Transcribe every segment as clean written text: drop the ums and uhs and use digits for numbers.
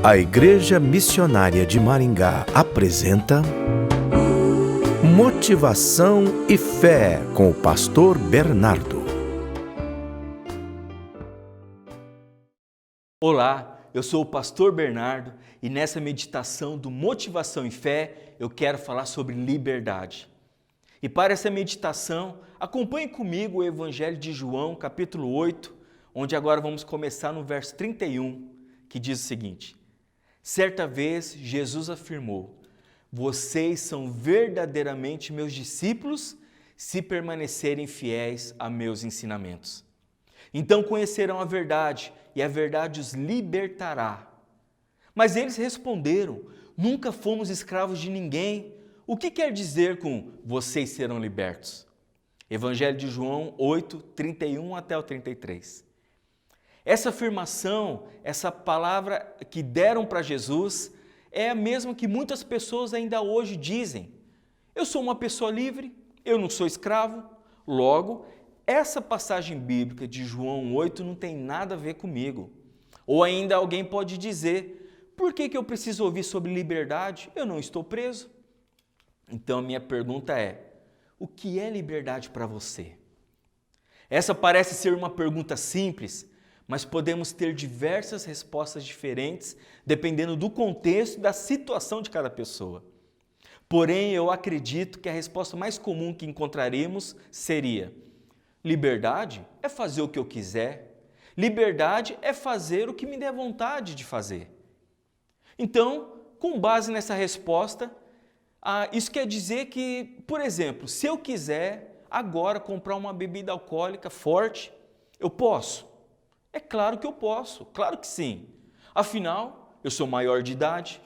A Igreja Missionária de Maringá apresenta Motivação e Fé com o Pastor Bernardo. Olá, eu sou o Pastor Bernardo e nessa meditação do Motivação e Fé eu quero falar sobre liberdade. E para essa meditação, acompanhe comigo o Evangelho de João, capítulo 8, onde agora vamos começar no verso 31, que diz o seguinte: certa vez Jesus afirmou: vocês são verdadeiramente meus discípulos se permanecerem fiéis a meus ensinamentos. Então conhecerão a verdade e a verdade os libertará. Mas eles responderam: nunca fomos escravos de ninguém. O que quer dizer com vocês serão libertos? Evangelho de João 8, 31 até o 33. Essa afirmação, essa palavra que deram para Jesus é a mesma que muitas pessoas ainda hoje dizem. Eu sou uma pessoa livre, eu não sou escravo, logo, essa passagem bíblica de João 8 não tem nada a ver comigo. Ou ainda alguém pode dizer: por que eu preciso ouvir sobre liberdade? Eu não estou preso. Então a minha pergunta é: o que é liberdade para você? Essa parece ser uma pergunta simples, mas podemos ter diversas respostas diferentes dependendo do contexto e da situação de cada pessoa. Porém, eu acredito que a resposta mais comum que encontraremos seria: liberdade é fazer o que eu quiser. Liberdade é fazer o que me der vontade de fazer. Então, com base nessa resposta, isso quer dizer que, por exemplo, se eu quiser agora comprar uma bebida alcoólica forte, eu posso? É claro que eu posso, claro que sim. Afinal, eu sou maior de idade,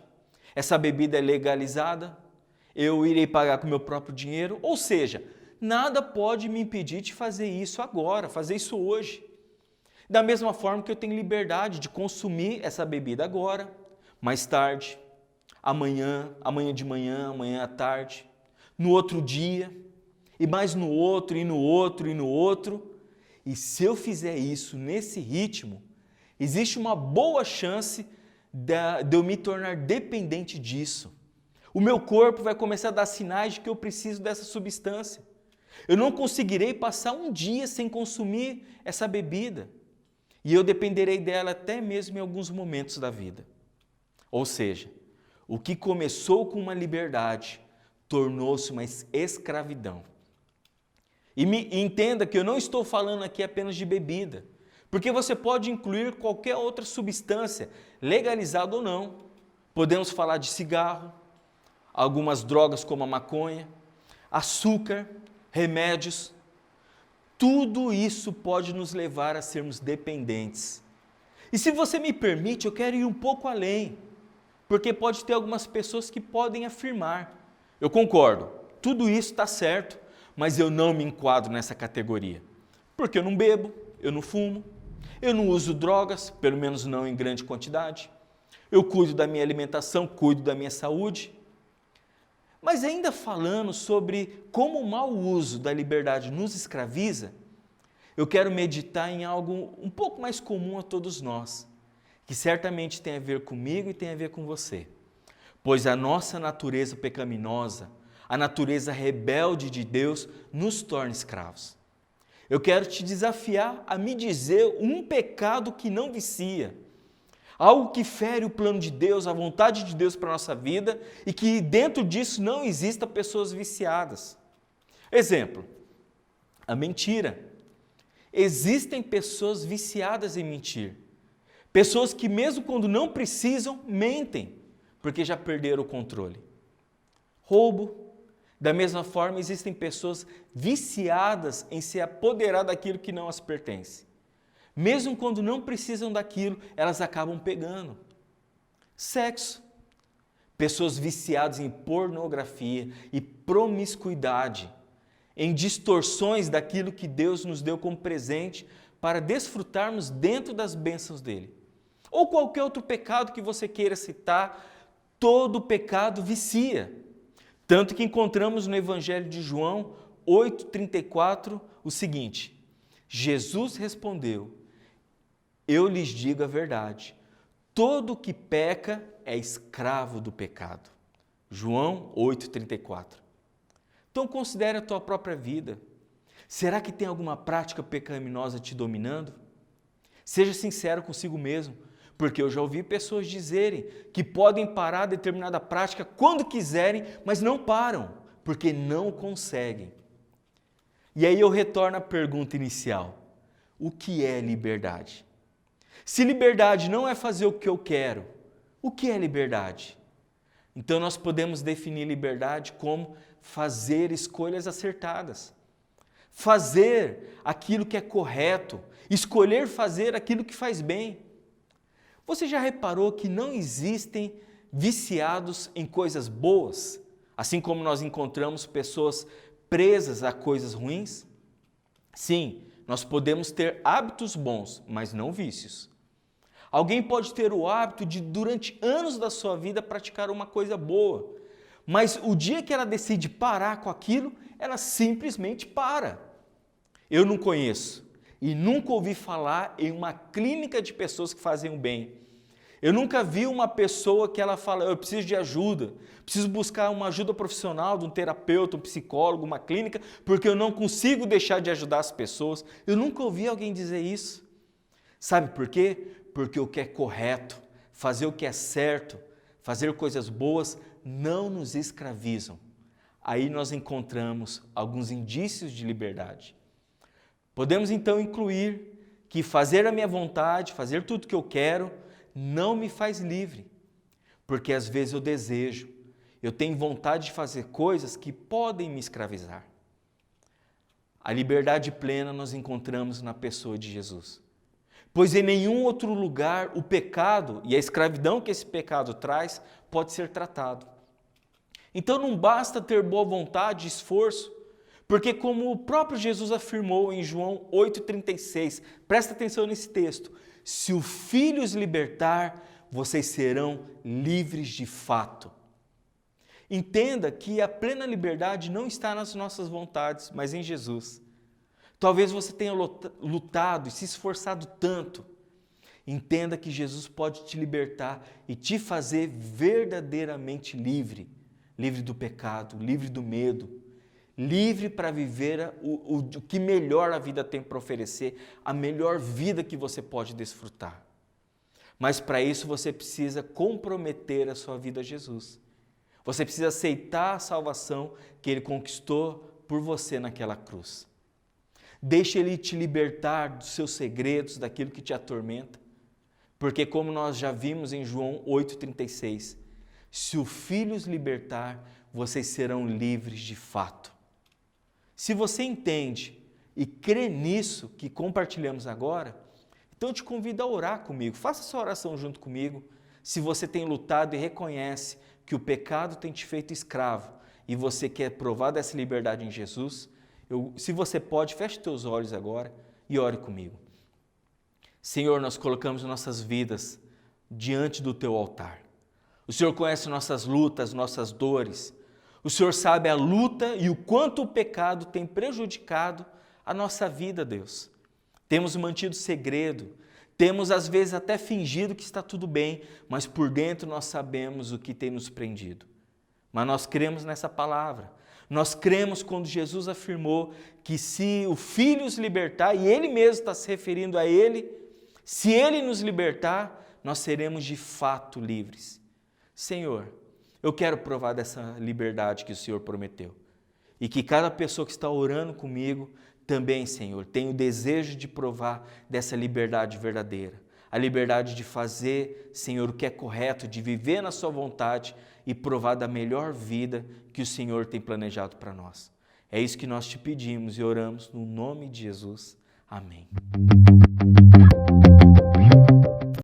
essa bebida é legalizada, eu irei pagar com meu próprio dinheiro, ou seja, nada pode me impedir de fazer isso agora, fazer isso hoje. Da mesma forma que eu tenho liberdade de consumir essa bebida agora, mais tarde, amanhã de manhã, amanhã à tarde, no outro dia, e mais no outro, e no outro, e no outro. E se eu fizer isso nesse ritmo, existe uma boa chance de eu me tornar dependente disso. O meu corpo vai começar a dar sinais de que eu preciso dessa substância. Eu não conseguirei passar um dia sem consumir essa bebida. E eu dependerei dela até mesmo em alguns momentos da vida. Ou seja, o que começou com uma liberdade tornou-se uma escravidão. E entenda que eu não estou falando aqui apenas de bebida, porque você pode incluir qualquer outra substância, legalizada ou não. Podemos falar de cigarro, algumas drogas como a maconha, açúcar, remédios. Tudo isso pode nos levar a sermos dependentes. E se você me permite, eu quero ir um pouco além, porque pode ter algumas pessoas que podem afirmar: eu concordo, tudo isso está certo, mas eu não me enquadro nessa categoria, porque eu não bebo, eu não fumo, eu não uso drogas, pelo menos não em grande quantidade, eu cuido da minha alimentação, cuido da minha saúde. Mas ainda falando sobre como o mau uso da liberdade nos escraviza, eu quero meditar em algo um pouco mais comum a todos nós, que certamente tem a ver comigo e tem a ver com você, pois a nossa natureza pecaminosa, a natureza rebelde de Deus nos torna escravos. Eu quero te desafiar a me dizer um pecado que não vicia, algo que fere o plano de Deus, a vontade de Deus para a nossa vida e que dentro disso não exista pessoas viciadas. Exemplo, a mentira. Existem pessoas viciadas em mentir, pessoas que mesmo quando não precisam, mentem, porque já perderam o controle. Roubo. Da mesma forma, existem pessoas viciadas em se apoderar daquilo que não as pertence. Mesmo quando não precisam daquilo, elas acabam pegando. Sexo. Pessoas viciadas em pornografia e promiscuidade, em distorções daquilo que Deus nos deu como presente para desfrutarmos dentro das bênçãos dele. Ou qualquer outro pecado que você queira citar, todo pecado vicia. Tanto que encontramos no Evangelho de João 8,34 o seguinte: Jesus respondeu: eu lhes digo a verdade, Todo que peca é escravo do pecado. João 8,34. Então considere a tua própria vida. Será que tem alguma prática pecaminosa te dominando? Seja sincero consigo mesmo, porque eu já ouvi pessoas dizerem que podem parar determinada prática quando quiserem, mas não param, porque não conseguem. E aí eu retorno à pergunta inicial: o que é liberdade? Se liberdade não é fazer o que eu quero, o que é liberdade? Então nós podemos definir liberdade como fazer escolhas acertadas. Fazer aquilo que é correto, escolher fazer aquilo que faz bem. Você já reparou que não existem viciados em coisas boas, assim como nós encontramos pessoas presas a coisas ruins? Sim, nós podemos ter hábitos bons, mas não vícios. Alguém pode ter o hábito de, durante anos da sua vida, praticar uma coisa boa, mas o dia que ela decide parar com aquilo, ela simplesmente para. Eu não conheço e nunca ouvi falar em uma clínica de pessoas que fazem o bem. Eu nunca vi uma pessoa que ela fala: eu preciso de ajuda, preciso buscar uma ajuda profissional, de um terapeuta, um psicólogo, uma clínica, porque eu não consigo deixar de ajudar as pessoas. Eu nunca ouvi alguém dizer isso. Sabe por quê? Porque o que é correto, fazer o que é certo, fazer coisas boas, não nos escravizam. Aí nós encontramos alguns indícios de liberdade. Podemos então incluir que fazer a minha vontade, fazer tudo o que eu quero, não me faz livre. Porque às vezes eu tenho vontade de fazer coisas que podem me escravizar. A liberdade plena nós encontramos na pessoa de Jesus. Pois em nenhum outro lugar o pecado e a escravidão que esse pecado traz pode ser tratado. Então não basta ter boa vontade e esforço, porque como o próprio Jesus afirmou em João 8,36, presta atenção nesse texto: se o Filho os libertar, vocês serão livres de fato. Entenda que a plena liberdade não está nas nossas vontades, mas em Jesus. Talvez você tenha lutado e se esforçado tanto. Entenda que Jesus pode te libertar e te fazer verdadeiramente livre. Livre do pecado, livre do medo, livre para viver o que melhor a vida tem para oferecer, a melhor vida que você pode desfrutar. Mas para isso você precisa comprometer a sua vida a Jesus. Você precisa aceitar a salvação que Ele conquistou por você naquela cruz. Deixe Ele te libertar dos seus segredos, daquilo que te atormenta. Porque como nós já vimos em João 8,36, se o Filho os libertar, vocês serão livres de fato. Se você entende e crê nisso que compartilhamos agora, então eu te convido a orar comigo. Faça essa oração junto comigo. Se você tem lutado e reconhece que o pecado tem te feito escravo e você quer provar dessa liberdade em Jesus, se você pode, feche teus olhos agora e ore comigo. Senhor, nós colocamos nossas vidas diante do Teu altar. O Senhor conhece nossas lutas, nossas dores. O Senhor sabe a luta e o quanto o pecado tem prejudicado a nossa vida, Deus. Temos mantido segredo, temos às vezes até fingido que está tudo bem, mas por dentro nós sabemos o que tem nos prendido. Mas nós cremos nessa palavra. Nós cremos quando Jesus afirmou que se o Filho os libertar, e Ele mesmo está se referindo a Ele, se Ele nos libertar, nós seremos de fato livres. Senhor, eu quero provar dessa liberdade que o Senhor prometeu. E que cada pessoa que está orando comigo também, Senhor, tenha o desejo de provar dessa liberdade verdadeira. A liberdade de fazer, Senhor, o que é correto, de viver na sua vontade e provar da melhor vida que o Senhor tem planejado para nós. É isso que nós te pedimos e oramos no nome de Jesus. Amém.